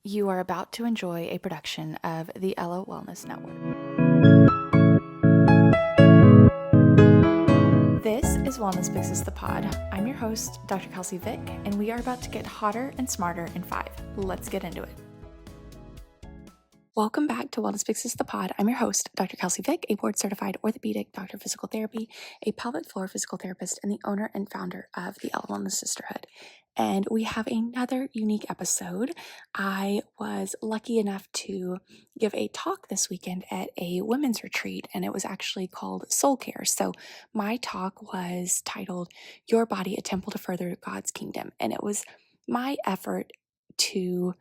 You are about to enjoy a production of the Ella Wellness Network. This is Wellness Fixes the Pod. I'm your host, Dr. Kelsey Vick, and we are about to get hotter and smarter in 5. Let's get into it. Welcome back to Wellness Fixes the Pod. I'm your host, Dr. Kelsey Vick, a board-certified orthopedic doctor of physical therapy, a pelvic floor physical therapist, and the owner and founder of the Ella Wellness Sisterhood. And we have another unique episode. I was lucky enough to give a talk this weekend at a women's retreat, and it was actually called Soul Care. So my talk was titled, Your Body, a Temple to Further God's Kingdom. And it was my effort to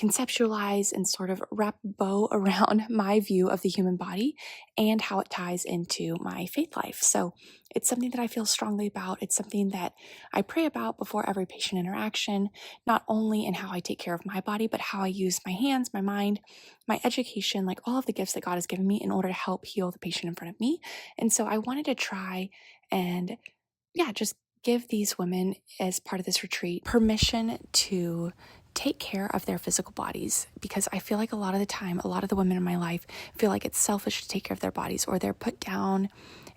conceptualize and sort of wrap a bow around my view of the human body and how it ties into my faith life. So it's something that I feel strongly about. It's something that I pray about before every patient interaction, not only in how I take care of my body, but how I use my hands, my mind, my education, like all of the gifts that God has given me in order to help heal the patient in front of me. And so I wanted to try and just give these women, as part of this retreat, permission to take care of their physical bodies, because I feel like a lot of the time, a lot of the women in my life feel like it's selfish to take care of their bodies, or they're put down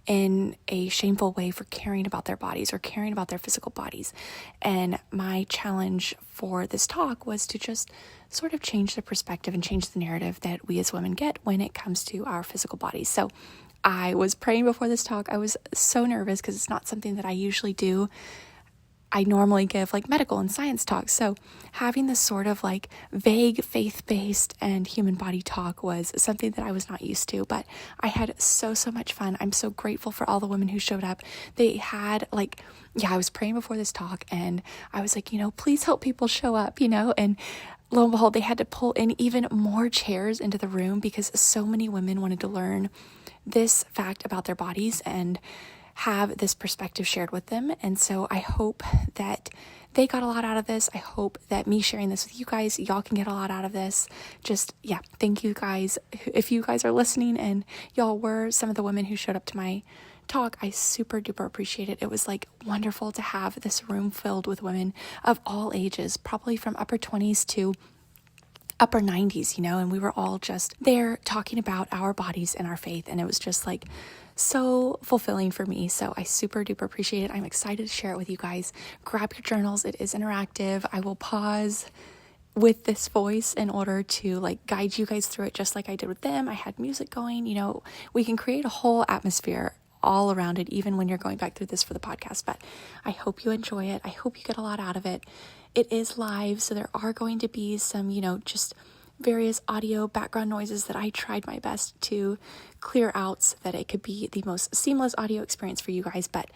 in a shameful way for caring about their bodies or caring about their physical bodies. And my challenge for this talk was to just sort of change the perspective and change the narrative that we as women get when it comes to our physical bodies. So I was praying before this talk. I was so nervous because it's not something that I usually do. I normally give like medical and science talks. So having this sort of like vague faith-based and human body talk was something that I was not used to, but I had so much fun. I'm so grateful for all the women who showed up. They had I was praying before this talk and I was like, please help people show up, and lo and behold, they had to pull in even more chairs into the room because so many women wanted to learn this fact about their bodies and have this perspective shared with them. And so I hope that they got a lot out of this. I hope that me sharing this with you guys, y'all can get a lot out of this. Thank you guys. If you guys are listening and y'all were some of the women who showed up to my talk, I super duper appreciate it. It was wonderful to have this room filled with women of all ages, probably from upper 20s to upper 90s, and we were all just there talking about our bodies and our faith. And it was just so fulfilling for me. So I super duper appreciate it. I'm excited to share it with you guys. Grab your journals. It is interactive. I will pause with this voice in order to guide you guys through it, just like I did with them. I had music going. We can create a whole atmosphere all around it, even when you're going back through this for the podcast. But I hope you enjoy it. I hope you get a lot out of it. It is live, so there are going to be some, just various audio background noises that I tried my best to clear out so that it could be the most seamless audio experience for you guys. But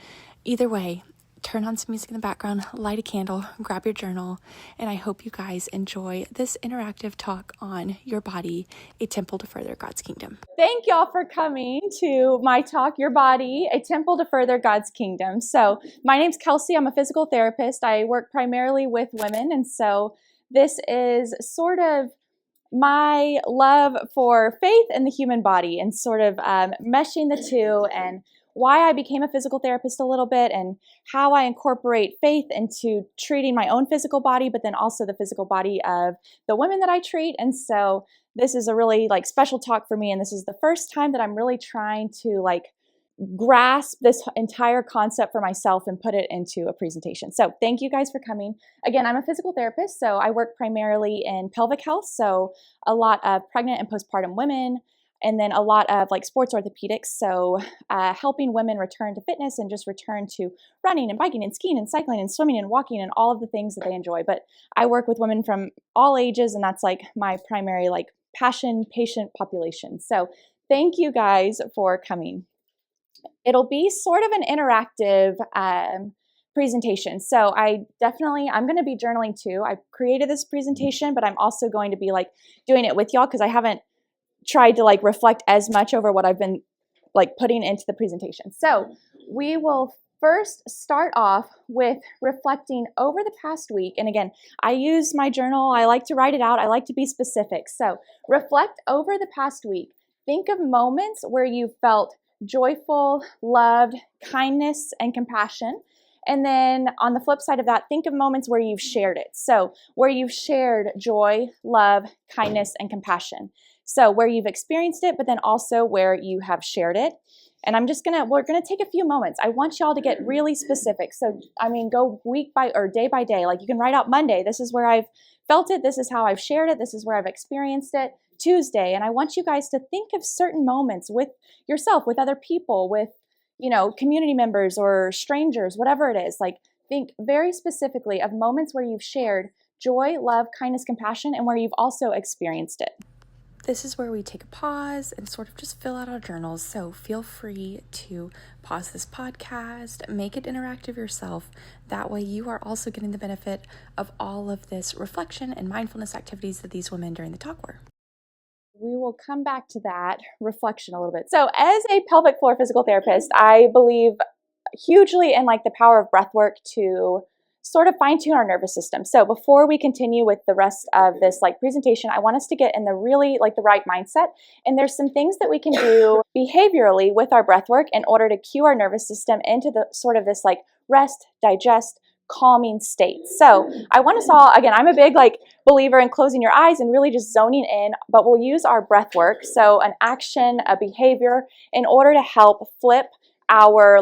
either way, turn on some music in the background, light a candle, grab your journal, and I hope you guys enjoy this interactive talk on Your Body, a Temple to Further God's Kingdom. Thank y'all for coming to my talk, Your Body, a Temple to Further God's Kingdom. So my name's Kelsey. I'm a physical therapist. I work primarily with women, and so this is sort of my love for faith and the human body, and sort of meshing the two, and why I became a physical therapist a little bit, and how I incorporate faith into treating my own physical body, but then also the physical body of the women that I treat. And so this is a really special talk for me, and this is the first time that I'm really trying to grasp this entire concept for myself and put it into a presentation. So thank you guys for coming. Again, I'm a physical therapist, so I work primarily in pelvic health, so a lot of pregnant and postpartum women, and then a lot of sports orthopedics, so helping women return to fitness and just return to running and biking and skiing and cycling and swimming and walking and all of the things that they enjoy. But I work with women from all ages, and that's my primary passion patient population. So thank you guys for coming. It'll be sort of an interactive presentation. So I'm going to be journaling too. I created this presentation, but I'm also going to be doing it with y'all because I haven't tried to reflect as much over what I've been putting into the presentation. So we will first start off with reflecting over the past week. And again, I use my journal. I like to write it out. I like to be specific. So reflect over the past week. Think of moments where you felt joyful, loved, kindness, and compassion. And then on the flip side of that, think of moments where you've shared it. So where you've shared joy, love, kindness, and compassion. So where you've experienced it, but then also where you have shared it. And we're gonna take a few moments. I want y'all to get really specific. So, go week by or day by day. Like you can write out Monday, this is where I've felt it, this is how I've shared it, this is where I've experienced it. Tuesday, and I want you guys to think of certain moments with yourself, with other people, with, community members or strangers, whatever it is. Like think very specifically of moments where you've shared joy, love, kindness, compassion, and where you've also experienced it. This is where we take a pause and sort of just fill out our journals. So feel free to pause this podcast, make it interactive yourself. That way you are also getting the benefit of all of this reflection and mindfulness activities that these women during the talk were. We will come back to that reflection a little bit. So as a pelvic floor physical therapist, I believe hugely in the power of breath work to sort of fine tune our nervous system. So before we continue with the rest of this presentation, I want us to get in the really the right mindset. And there's some things that we can do behaviorally with our breath work in order to cue our nervous system into the sort of this rest, digest, calming state. So I want us all, again, I'm a big believer in closing your eyes and really just zoning in, but we'll use our breath work, so an action, a behavior, in order to help flip our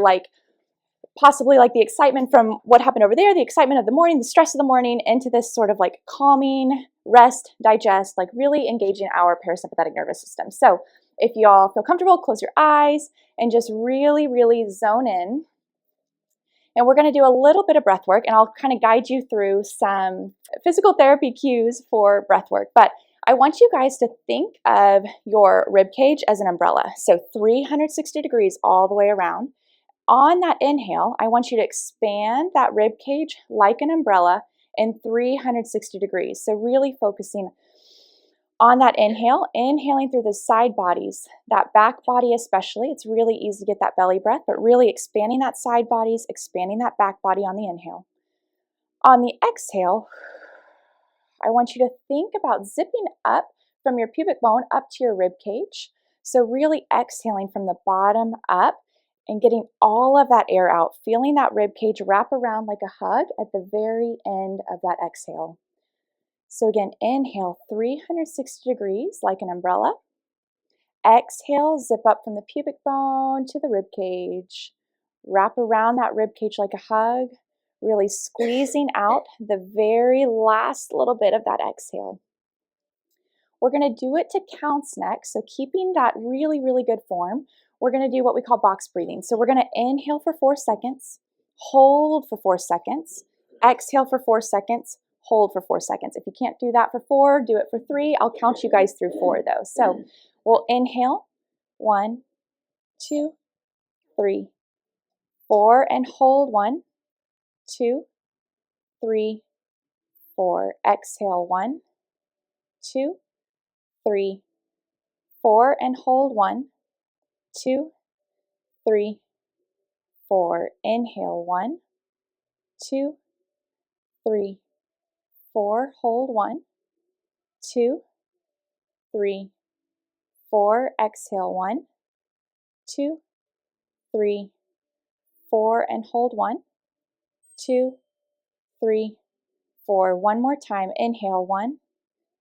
possibly the excitement from what happened over there, the excitement of the morning, the stress of the morning, into this sort of calming, rest, digest, really engaging our parasympathetic nervous system. So if y'all feel comfortable, close your eyes and just really, really zone in. And we're going to do a little bit of breath work, and I'll kind of guide you through some physical therapy cues for breath work. But I want you guys to think of your rib cage as an umbrella. So 360 degrees all the way around. On that inhale, I want you to expand that rib cage like an umbrella in 360 degrees. So really focusing on that inhale, inhaling through the side bodies, that back body especially. It's really easy to get that belly breath, but really expanding that side bodies, expanding that back body on the inhale. On the exhale, I want you to think about zipping up from your pubic bone up to your rib cage. So really exhaling from the bottom up and getting all of that air out, feeling that rib cage wrap around like a hug at the very end of that exhale. So again, inhale 360 degrees like an umbrella. Exhale, zip up from the pubic bone to the rib cage. Wrap around that rib cage like a hug, really squeezing out the very last little bit of that exhale. We're going to do it to counts next, so keeping that really, really good form. We're going to do what we call box breathing. So we're going to inhale for 4 seconds, hold for 4 seconds, exhale for 4 seconds, hold for 4 seconds. If you can't do that for 4, do it for 3. I'll count you guys through 4 though. So we'll inhale, 1, 2, 3, 4, and hold 1, 2, 3, 4. Exhale, 1, 2, 3, 4, and hold 1, 2, 3, 4. Inhale, 1, 2, 3, 4. Hold 1, 2, 3, 4. Exhale, 1, 2, 3, 4, and hold 1, 2, 3, 4. One more time. Inhale, 1,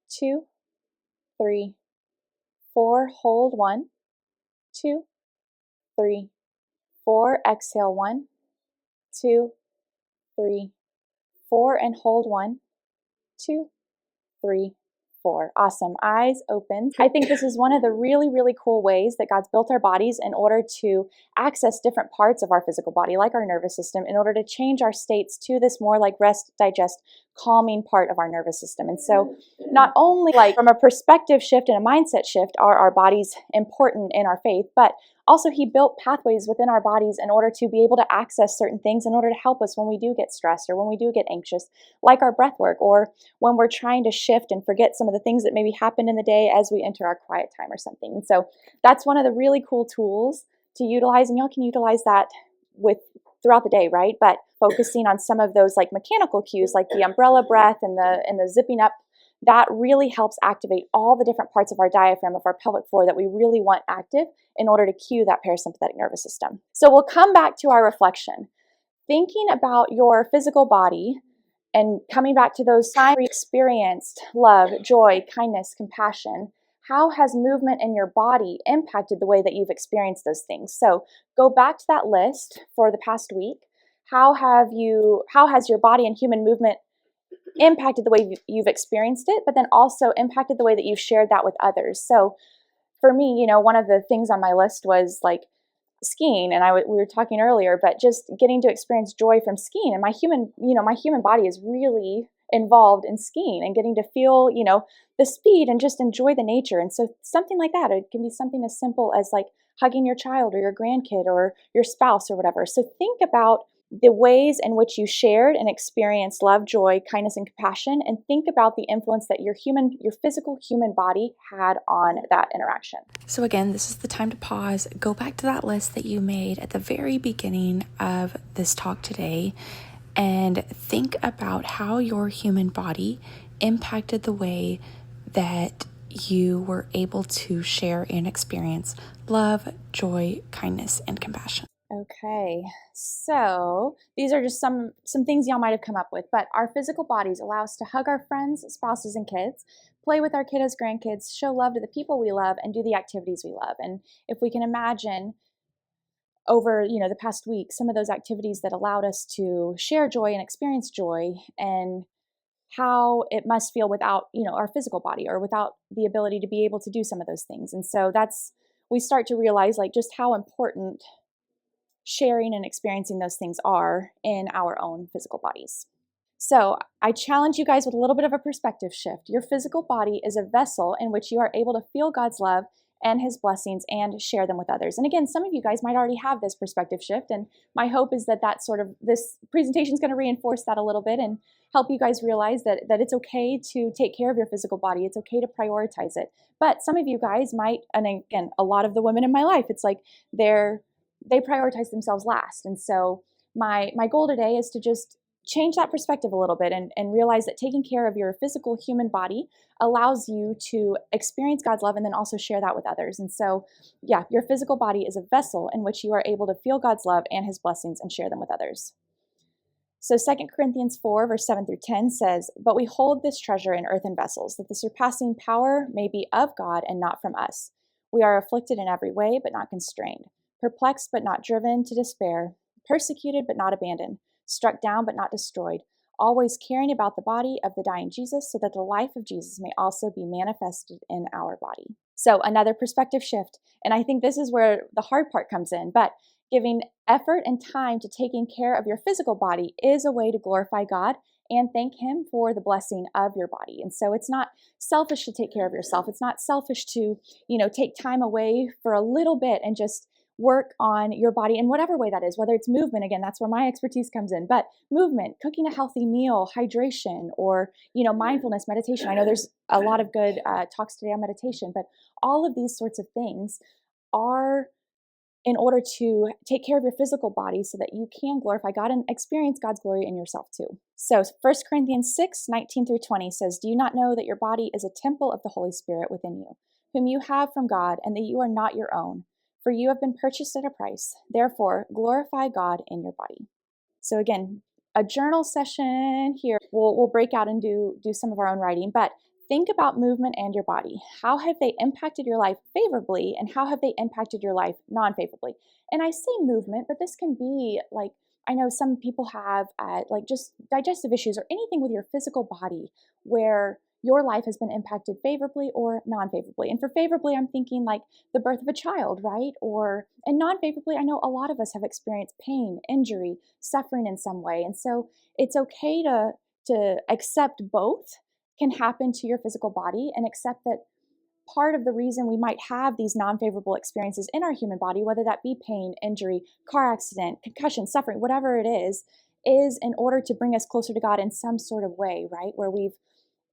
2, 3, 4. Hold 1, 2, 3, 4. Exhale, 1, 2, 3, 4, and hold 1, 2, 3, 4. Awesome. Eyes open. I think this is one of the really, really cool ways that God's built our bodies in order to access different parts of our physical body, like our nervous system, in order to change our states to this more rest, digest, calming part of our nervous system. And so not only from a perspective shift and a mindset shift are our bodies important in our faith, but also he built pathways within our bodies in order to be able to access certain things in order to help us when we do get stressed or when we do get anxious, like our breath work, or when we're trying to shift and forget some of the things that maybe happened in the day as we enter our quiet time or something. And so that's one of the really cool tools to utilize, and y'all can utilize that throughout the day, right? But focusing on some of those mechanical cues, like the umbrella breath and the zipping up, that really helps activate all the different parts of our diaphragm, of our pelvic floor that we really want active in order to cue that parasympathetic nervous system. So we'll come back to our reflection. thinking about your physical body and coming back to those times where you experienced love, joy, kindness, compassion, how has movement in your body impacted the way that you've experienced those things? So go back to that list for the past week. How has your body and human movement impacted the way you've experienced it, but then also impacted the way that you've shared that with others? So for me, one of the things on my list was like skiing, and we were talking earlier, but just getting to experience joy from skiing, and my human body is really involved in skiing and getting to feel the speed and just enjoy the nature. And so something like that, it can be something as simple as like hugging your child or your grandkid or your spouse or whatever. So think about the ways in which you shared and experienced love, joy, kindness, and compassion, and think about the influence that your physical human body had on that interaction. So, again, this is the time to pause, go back to that list that you made at the very beginning of this talk today, and think about how your human body impacted the way that you were able to share and experience love, joy, kindness, and compassion. Okay, so these are just some things y'all might have come up with, but our physical bodies allow us to hug our friends, spouses, and kids, play with our kiddos, grandkids, show love to the people we love, and do the activities we love. And if we can imagine over the past week, some of those activities that allowed us to share joy and experience joy, and how it must feel without our physical body or without the ability to be able to do some of those things. And so we start to realize like just how important sharing and experiencing those things are in our own physical bodies. So I challenge you guys with a little bit of a perspective shift. Your physical body is a vessel in which you are able to feel God's love and his blessings and share them with others. And again, some of you guys might already have this perspective shift, and my hope is that this presentation is going to reinforce that a little bit and help you guys realize that it's okay to take care of your physical body. It's okay to prioritize it. But some of you guys might, and again, a lot of the women in my life, it's like they prioritize themselves last. And so my goal today is to just change that perspective a little bit and realize that taking care of your physical human body allows you to experience God's love and then also share that with others. And so, yeah, your physical body is a vessel in which you are able to feel God's love and his blessings and share them with others. So 2 Corinthians 4, verse 7 through 10 says, "But we hold this treasure in earthen vessels, that the surpassing power may be of God and not from us. We are afflicted in every way, but not constrained, perplexed, but not driven to despair, persecuted, but not abandoned, struck down, but not destroyed, always caring about the body of the dying Jesus, so that the life of Jesus may also be manifested in our body." So another perspective shift. And I think this is where the hard part comes in, but giving effort and time to taking care of your physical body is a way to glorify God and thank him for the blessing of your body. And so it's not selfish to take care of yourself. It's not selfish to, take time away for a little bit and just work on your body in whatever way that is, whether it's movement. Again, that's where my expertise comes in, but movement, cooking a healthy meal, hydration, or mindfulness, meditation. I know there's a lot of good talks today on meditation, but all of these sorts of things are in order to take care of your physical body so that you can glorify God and experience God's glory in yourself too. So 1 Corinthians 6, 19 through 20 says, "Do you not know that your body is a temple of the Holy Spirit within you, whom you have from God, and that you are not your own? For you have been purchased at a price. Therefore, glorify God in your body." So again, a journal session here. We'll break out and do some of our own writing, but think about movement and your body. How have they impacted your life favorably, and how have they impacted your life non-favorably? And I say movement, but this can be like, I know some people have like just digestive issues or anything with your physical body where your life has been impacted favorably or non-favorably. And for favorably, I'm thinking like the birth of a child, right? And non-favorably, I know a lot of us have experienced pain, injury, suffering in some way. And so it's okay to accept both can happen to your physical body and accept that part of the reason we might have these non-favorable experiences in our human body, whether that be pain, injury, car accident, concussion, suffering, whatever it is in order to bring us closer to God in some sort of way, right? Where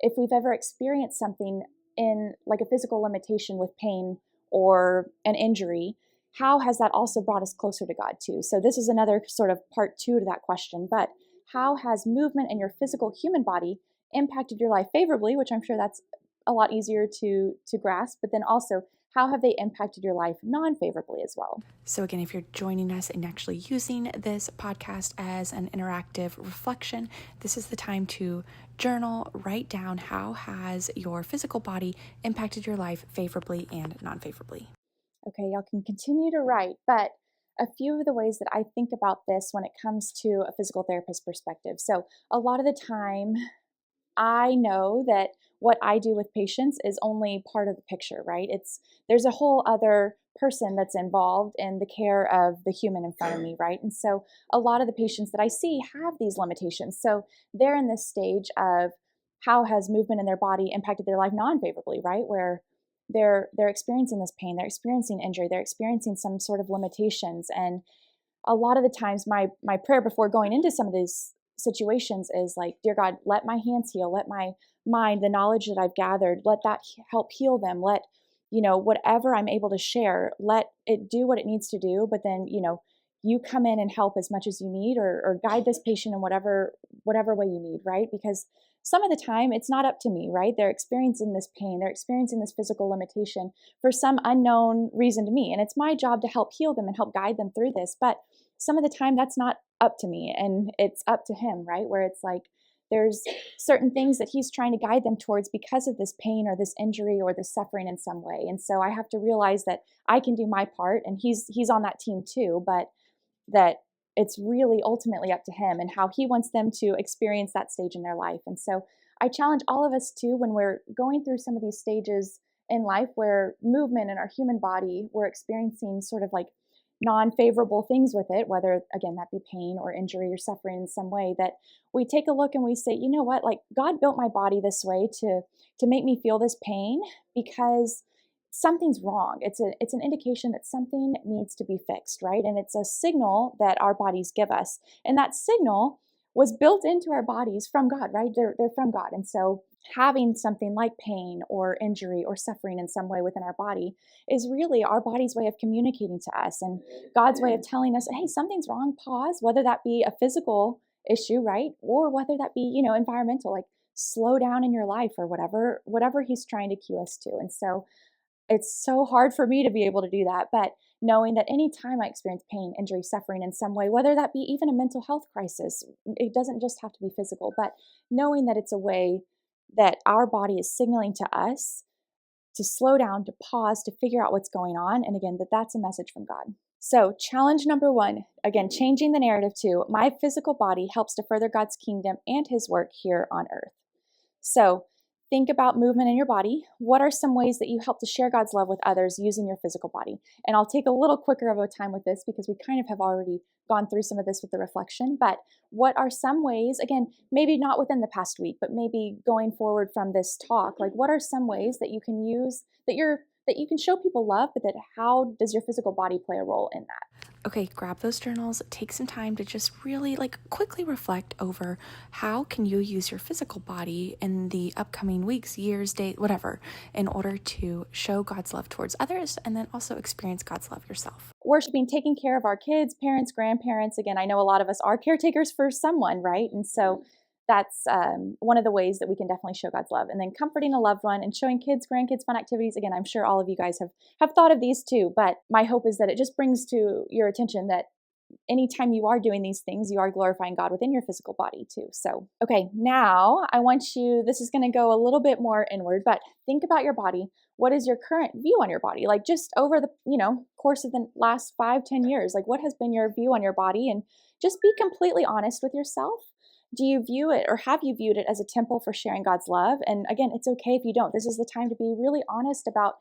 if we've ever experienced something in like a physical limitation with pain or an injury, how has that also brought us closer to God too? So this is another sort of part two to that question, but how has movement in your physical human body impacted your life favorably, which I'm sure that's a lot easier to grasp, but then also how have they impacted your life non-favorably as well? So, again, if you're joining us and actually using this podcast as an interactive reflection, this is the time to journal, write down how has your physical body impacted your life favorably and non favorably. Okay, y'all can continue to write, but a few of the ways that I think about this when it comes to a physical therapist perspective. So, a lot of the time, I know that what I do with patients is only part of the picture, right? There's a whole other person that's involved in the care of the human in front of me, right? And so a lot of the patients that I see have these limitations. So they're in this stage of how has movement in their body impacted their life non-favorably, right? Where they're experiencing this pain, they're experiencing injury, they're experiencing some sort of limitations. And a lot of the times my prayer before going into some of these situations is like, dear God, let my hands heal, let my mind, the knowledge that I've gathered, let that help heal them. Let, whatever I'm able to share, let it do what it needs to do. But then, you come in and help as much as you need, or guide this patient in whatever way you need, right? Because some of the time it's not up to me, right? They're experiencing this pain, they're experiencing this physical limitation for some unknown reason to me. And it's my job to help heal them and help guide them through this. But some of the time that's not up to me, and it's up to him, right? Where it's like there's certain things that he's trying to guide them towards because of this pain or this injury or this suffering in some way. And so I have to realize that I can do my part, and he's on that team too, but that it's really ultimately up to him and how he wants them to experience that stage in their life. And so I challenge all of us too, when we're going through some of these stages in life where movement in our human body, we're experiencing sort of like non-favorable things with it, whether again that be pain or injury or suffering in some way, that we take a look and we say, you know what, like God built my body this way to make me feel this pain because something's wrong. It's an indication that something needs to be fixed, right? And it's a signal that our bodies give us. And that signal was built into our bodies from God, right? They're from God. And so having something like pain or injury or suffering in some way within our body is really our body's way of communicating to us and God's way of telling us, hey, something's wrong, pause, whether that be a physical issue, right? Or whether that be, environmental, like slow down in your life or whatever he's trying to cue us to. And so it's so hard for me to be able to do that. But knowing that anytime I experience pain, injury, suffering in some way, whether that be even a mental health crisis, it doesn't just have to be physical, but knowing that it's a way that our body is signaling to us to slow down, to pause, to figure out what's going on. And again, that's a message from God. So, challenge number one, again, changing the narrative to my physical body helps to further God's kingdom and his work here on earth. So, think about movement in your body. What are some ways that you help to share God's love with others using your physical body? And I'll take a little quicker of a time with this because we kind of have already gone through some of this with the reflection. But what are some ways, again, maybe not within the past week, but maybe going forward from this talk, like what are some ways that you can use that you can show people love, but that how does your physical body play a role in that? Okay, grab those journals, take some time to just really quickly reflect over how can you use your physical body in the upcoming weeks, years, days, whatever, in order to show God's love towards others and then also experience God's love yourself. Worshiping, taking care of our kids, parents, grandparents. Again, I know a lot of us are caretakers for someone, right? And so that's one of the ways that we can definitely show God's love. And then comforting a loved one and showing kids, grandkids fun activities. Again, I'm sure all of you guys have thought of these too, but my hope is that it just brings to your attention that anytime you are doing these things, you are glorifying God within your physical body too. So, okay, now I want you, this is going to go a little bit more inward, but think about your body. What is your current view on your body? Like just over the, course of the last 5-10 years, like what has been your view on your body? And just be completely honest with yourself. Do you view it or have you viewed it as a temple for sharing God's love? And again, it's okay if you don't. This is the time to be really honest about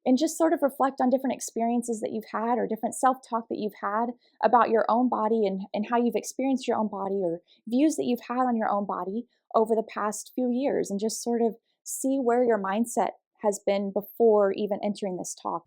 and just sort of reflect on different experiences that you've had or different self-talk that you've had about your own body and how you've experienced your own body or views that you've had on your own body over the past few years, and just sort of see where your mindset has been before even entering this talk.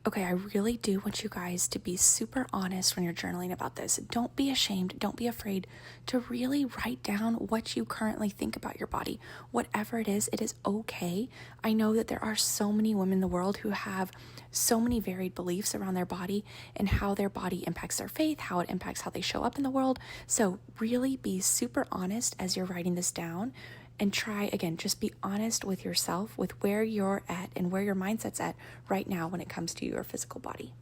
Okay, I really do want you guys to be super honest when you're journaling about this. Don't be ashamed. Don't be afraid to really write down what you currently think about your body. Whatever it is okay. I know that there are so many women in the world who have so many varied beliefs around their body and how their body impacts their faith, how it impacts how they show up in the world. So really be super honest as you're writing this down. and try again, just be honest with yourself with where you're at and where your mindset's at right now when it comes to your physical body.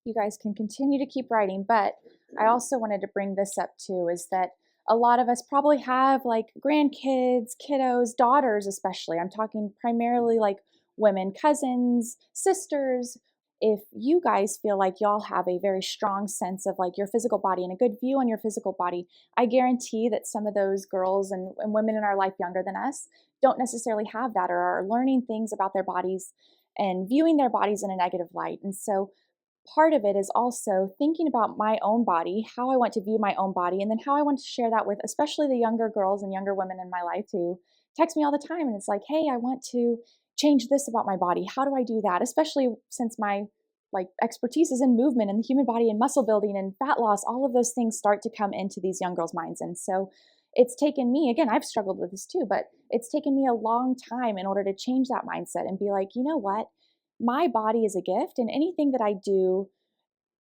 You guys can continue to keep writing, but I also wanted to bring this up too, is that a lot of us probably have like grandkids, kiddos, daughters, especially. I'm talking primarily like women, cousins, sisters. If you guys feel like y'all have a very strong sense of like your physical body and a good view on your physical body, I guarantee that some of those girls and women in our life younger than us don't necessarily have that, or are learning things about their bodies and viewing their bodies in a negative light. And so part of it is also thinking about my own body, how I want to view my own body, and then how I want to share that with especially the younger girls and younger women in my life who text me all the time and it's like, "Hey, I want to change this about my body. How do I do that?" Especially since my like expertise is in movement and the human body and muscle building and fat loss, all of those things start to come into these young girls' minds. And so it's taken me, again, I've struggled with this too, but it's taken me a long time in order to change that mindset and be like, you know what? My body is a gift, and anything that I do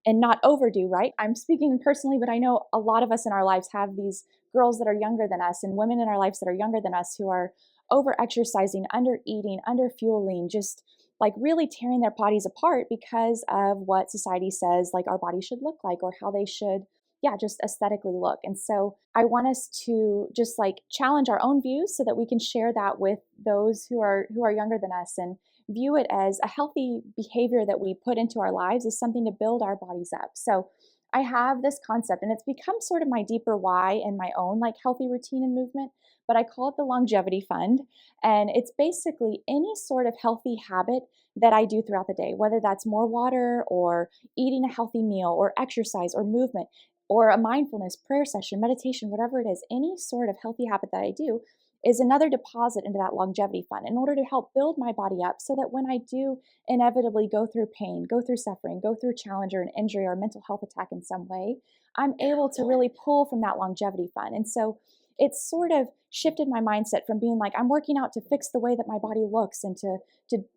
and not overdo, right? I'm speaking personally, but I know a lot of us in our lives have these girls that are younger than us and women in our lives that are younger than us who are over exercising, under eating, under fueling, just like really tearing their bodies apart because of what society says like our body should look like or how they should, yeah, just aesthetically look. And so I want us to just like challenge our own views so that we can share that with those who are younger than us, and view it as a healthy behavior that we put into our lives is something to build our bodies up. So I have this concept, and it's become sort of my deeper why in my own like healthy routine and movement, but I call it the longevity fund. And it's basically any sort of healthy habit that I do throughout the day, whether that's more water or eating a healthy meal or exercise or movement or a mindfulness prayer session, meditation, whatever it is, any sort of healthy habit that I do is another deposit into that longevity fund in order to help build my body up so that when I do inevitably go through pain, go through suffering, go through a challenge or an injury or a mental health attack in some way, I'm able to really pull from that longevity fund. And so it's sort of shifted my mindset from being like I'm working out to fix the way that my body looks and to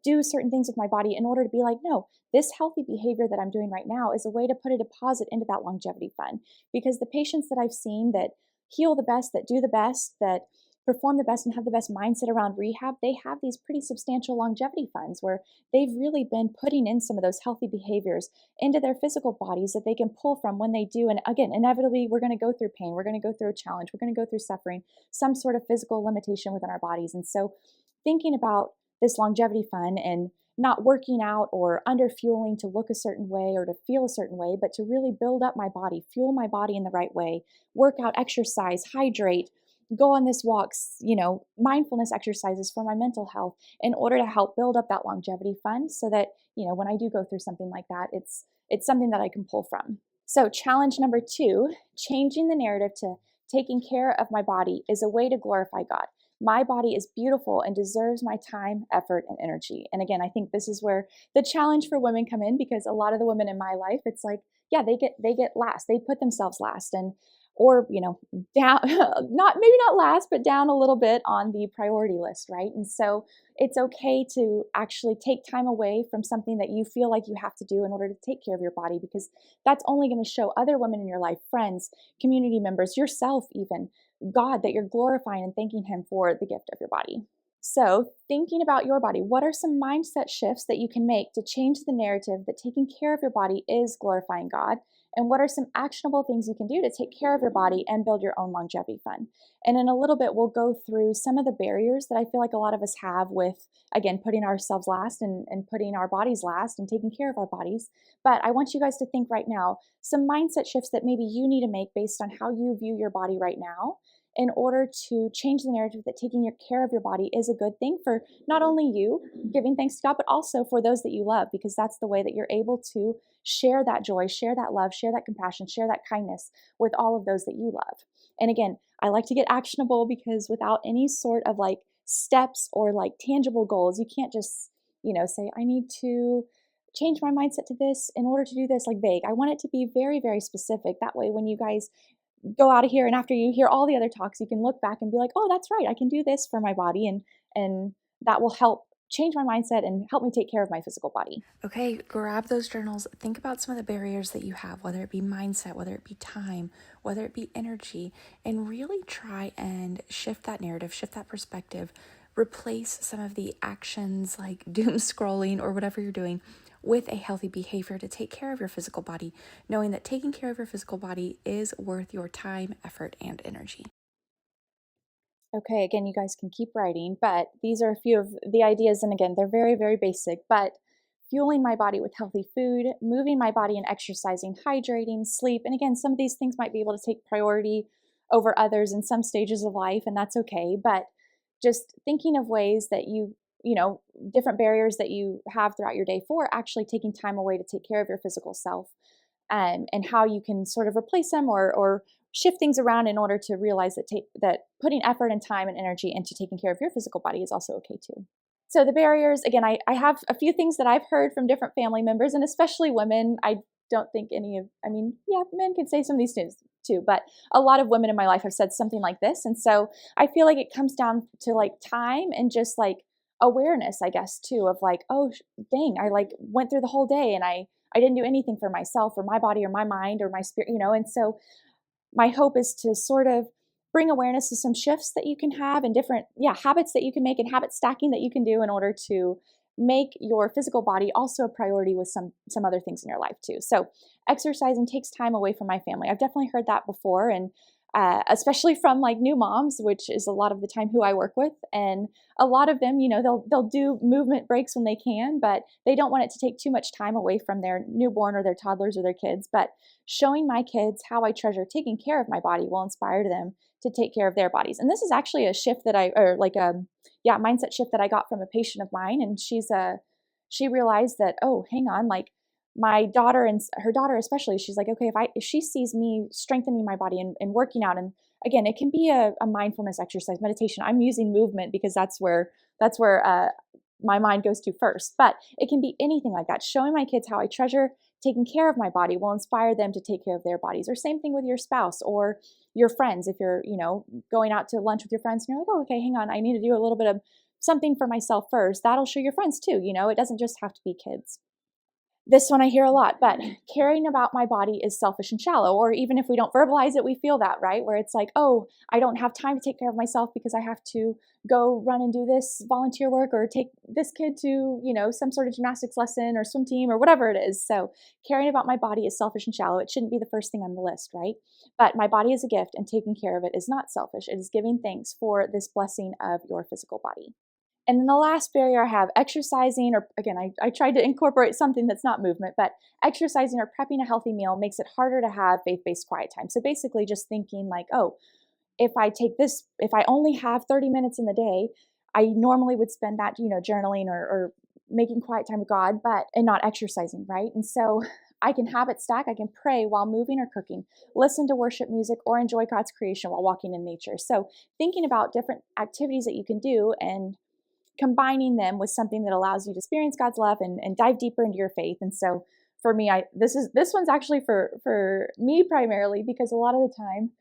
do certain things with my body in order to be like, no, this healthy behavior that I'm doing right now is a way to put a deposit into that longevity fund. Because the patients that I've seen that heal the best, that do the best, that perform the best and have the best mindset around rehab, they have these pretty substantial longevity funds where they've really been putting in some of those healthy behaviors into their physical bodies that they can pull from when they do. And again, inevitably, we're going to go through pain, we're going to go through a challenge, we're going to go through suffering, some sort of physical limitation within our bodies. And so, thinking about this longevity fund and not working out or under fueling to look a certain way or to feel a certain way, but to really build up my body, fuel my body in the right way, work out, exercise, hydrate, go on this walks, mindfulness exercises for my mental health in order to help build up that longevity fund so that, when I do go through something like that, it's something that I can pull from. So challenge number 2, changing the narrative to taking care of my body is a way to glorify God. My body is beautiful and deserves my time, effort, and energy. And again, I think this is where the challenge for women come in, because a lot of the women in my life, it's like, yeah, they get last. They put themselves last, and or down, not maybe not last, but down a little bit on the priority list, right? And so it's okay to actually take time away from something that you feel like you have to do in order to take care of your body, because that's only going to show other women in your life, friends, community members, yourself, even God, that you're glorifying and thanking Him for the gift of your body. So, thinking about your body, what are some mindset shifts that you can make to change the narrative that taking care of your body is glorifying God? And what are some actionable things you can do to take care of your body and build your own longevity fund? And in a little bit, we'll go through some of the barriers that I feel like a lot of us have with, again, putting ourselves last and putting our bodies last and taking care of our bodies. But I want you guys to think right now some mindset shifts that maybe you need to make based on how you view your body right now in order to change the narrative that taking care of your body is a good thing for not only you, giving thanks to God, but also for those that you love, because that's the way that you're able to share that joy, share that love, share that compassion, share that kindness with all of those that you love. And again, I like to get actionable, because without any sort of like steps or like tangible goals, you can't just, say, I need to change my mindset to this in order to do this, like vague. I want it to be very, very specific. That way, when you guys go out of here and after you hear all the other talks, you can look back and be like, oh, that's right, I can do this for my body, and that will help change my mindset and help me take care of my physical body. Okay, grab those journals. Think about some of the barriers that you have, whether it be mindset, whether it be time, whether it be energy, and really try and shift that narrative, shift that perspective, replace some of the actions like doom scrolling or whatever you're doing with a healthy behavior to take care of your physical body, knowing that taking care of your physical body is worth your time, effort, and energy. Okay, again, you guys can keep writing, but these are a few of the ideas. And again, they're very, very basic, but fueling my body with healthy food, moving my body and exercising, hydrating, sleep. And again, some of these things might be able to take priority over others in some stages of life, and that's okay. But just thinking of ways that different barriers that you have throughout your day for actually taking time away to take care of your physical self, and how you can sort of replace them or shift things around in order to realize that putting effort and time and energy into taking care of your physical body is also okay too. So the barriers, again, I have a few things that I've heard from different family members, and especially women. I don't think yeah, men can say some of these things too, but a lot of women in my life have said something like this. And so I feel like it comes down to like time and just like awareness, I guess, too, of like, oh, dang, I like went through the whole day and I didn't do anything for myself or my body or my mind or my spirit. And so my hope is to sort of bring awareness to some shifts that you can have and different habits that you can make and habit stacking that you can do in order to make your physical body also a priority with some other things in your life too. So exercising takes time away from my family. I've definitely heard that before, and especially from like new moms, which is a lot of the time who I work with. And a lot of them, they'll do movement breaks when they can, but they don't want it to take too much time away from their newborn or their toddlers or their kids. But showing my kids how I treasure taking care of my body will inspire them to take care of their bodies. And this is actually a shift that mindset shift that I got from a patient of mine. And she realized that, oh, hang on, like my daughter and her daughter especially, she's like, okay, if she sees me strengthening my body and working out, and again, it can be a mindfulness exercise, meditation. I'm using movement because that's where my mind goes to first, but it can be anything like that. Showing my kids how I treasure taking care of my body will inspire them to take care of their bodies. Or same thing with your spouse or your friends. If you're, going out to lunch with your friends and you're like, oh, okay, hang on, I need to do a little bit of something for myself first. That'll show your friends too. It doesn't just have to be kids. This one I hear a lot, but caring about my body is selfish and shallow. Or even if we don't verbalize it, we feel that, right? Where it's like, oh, I don't have time to take care of myself because I have to go run and do this volunteer work or take this kid to, some sort of gymnastics lesson or swim team or whatever it is. So caring about my body is selfish and shallow. It shouldn't be the first thing on the list, right? But my body is a gift, and taking care of it is not selfish. It is giving thanks for this blessing of your physical body. And then the last barrier I have, exercising, or again, I tried to incorporate something that's not movement, but exercising or prepping a healthy meal makes it harder to have faith-based quiet time. So basically just thinking like, oh, if I only have 30 minutes in the day, I normally would spend that, journaling or making quiet time with God, and not exercising, right? And so I can habit stack, I can pray while moving or cooking, listen to worship music, or enjoy God's creation while walking in nature. So thinking about different activities that you can do and combining them with something that allows you to experience God's love and dive deeper into your faith. And so for me, this one's actually for me primarily, because a lot of the time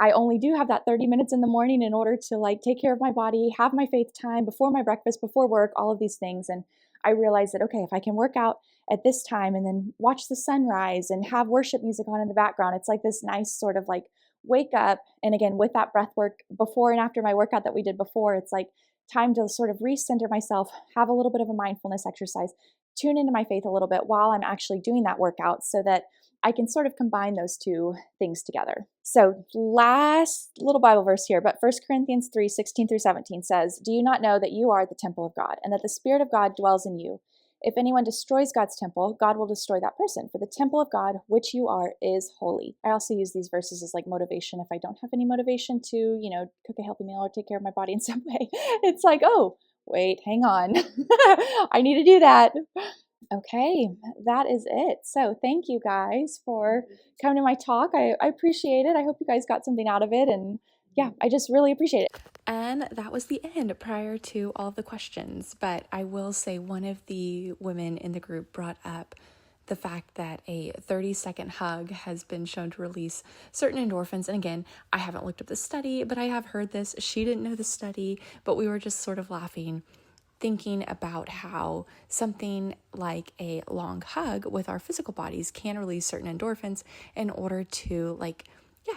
I only do have that 30 minutes in the morning in order to like take care of my body, have my faith time before my breakfast, before work, all of these things. And I realized that, okay, if I can work out at this time and then watch the sunrise and have worship music on in the background, it's like this nice sort of like wake up. And again, with that breath work before and after my workout that we did before, it's like time to sort of recenter myself, have a little bit of a mindfulness exercise, tune into my faith a little bit while I'm actually doing that workout so that I can sort of combine those two things together. So last little Bible verse here, but 1 Corinthians 3:16-17 says, "Do you not know that you are the temple of God, and that the Spirit of God dwells in you? If anyone destroys God's temple, God will destroy that person. For the temple of God, which you are, is holy." I also use these verses as like motivation if I don't have any motivation to, cook a healthy meal or take care of my body in some way. It's like, oh, wait, hang on. I need to do that. Okay, that is it. So thank you guys for coming to my talk. I appreciate it. I hope you guys got something out of it. And yeah, I just really appreciate it. And that was the end prior to all of the questions. But I will say one of the women in the group brought up the fact that a 30-second hug has been shown to release certain endorphins. And again, I haven't looked up the study, but I have heard this. She didn't know the study, but we were just sort of laughing. thinking about how something like a long hug with our physical bodies can release certain endorphins in order to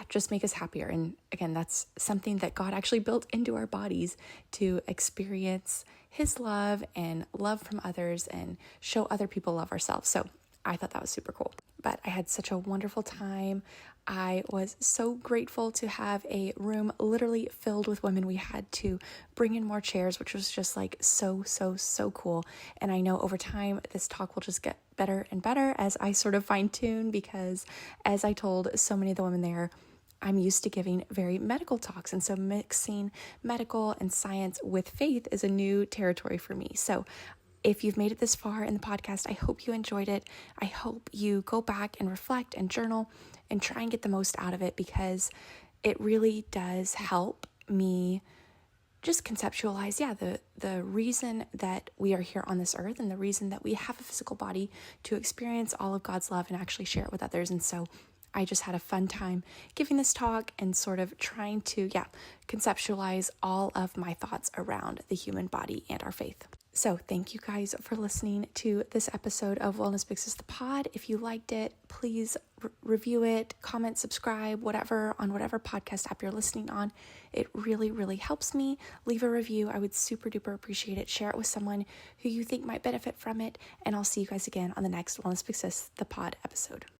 just make us happier. And again, that's something that God actually built into our bodies to experience his love and love from others and show other people love ourselves. So I thought that was super cool. But I had such a wonderful time. I was so grateful to have a room literally filled with women. We had to bring in more chairs, which was just so cool. And I know over time, this talk will just get better and better as I sort of fine tune, because as I told so many of the women there, I'm used to giving very medical talks. And so mixing medical and science with faith is a new territory for me. So if you've made it this far in the podcast, I hope you enjoyed it. I hope you go back and reflect and journal and try and get the most out of it, because it really does help me just conceptualize, the reason that we are here on this earth and the reason that we have a physical body to experience all of God's love and actually share it with others. And so I just had a fun time giving this talk and sort of trying to, conceptualize all of my thoughts around the human body and our faith. So thank you guys for listening to this episode of Wellness Fixes the Pod. If you liked it, please review it, comment, subscribe, on whatever podcast app you're listening on. It really, really helps me. Leave a review. I would super duper appreciate it. Share it with someone who you think might benefit from it. And I'll see you guys again on the next Wellness Fixes the Pod episode.